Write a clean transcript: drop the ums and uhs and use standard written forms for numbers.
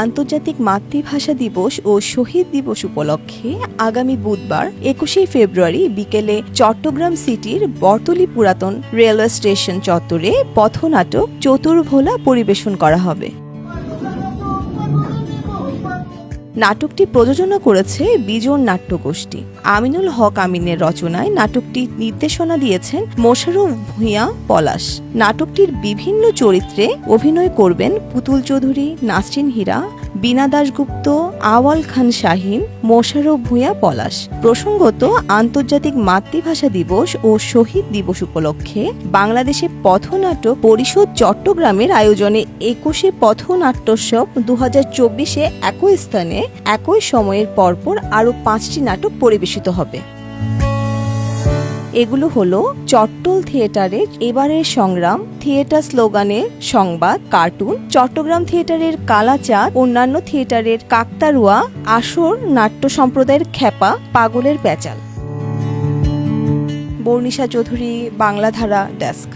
আন্তর্জাতিক মাতৃভাষা দিবস ও শহীদ দিবস উপলক্ষে আগামী বুধবার ২১শে ফেব্রুয়ারি বিকেলে চট্টগ্রাম সিটির বরতলী পুরাতন রেলওয়ে স্টেশন চত্বরে পথনাটক চতুর্ভোলা পরিবেশন করা হবে। নাটকটি প্রযোজনা করেছে বিজন নাট্যগোষ্ঠী। আমিনুল হক আমিনের রচনায় নাটকটি নির্দেশনা দিয়েছেন মোশাররফ ভূঁইয়া পলাশ। নাটকটির বিভিন্ন চরিত্রে অভিনয় করবেন পুতুল চৌধুরী, নাসরিন হীরা, বীণা দাশগুপ্ত, আওয়াল খান শাহীন, মোশাররফ ভূঁইয়া পলাশ। প্রসঙ্গত, আন্তর্জাতিক মাতৃভাষা দিবস ও শহীদ দিবস উপলক্ষে বাংলাদেশে পথনাটক পরিষদ চট্টগ্রামের আয়োজনে ২১শে পথনাট্যোৎসব ২০২৪-এ একই স্থানে একই সময়ের পরপর আরও ৫টি নাটক পরিবেশিত হবে। এগুলো হলো চট্টল থিয়েটারের এবারের সংগ্রাম, থিয়েটার স্লোগানের সংবাদ, কার্টুন, চট্টগ্রাম থিয়েটারের কালাচাঁদ, অন্যান্য থিয়েটারের কাকতারুয়া, আসর নাট্য সম্প্রদায়ের খ্যাপা, পাগলের প্যাচাল। বর্ণিশা চৌধুরী, বাংলাধারা ডেস্ক।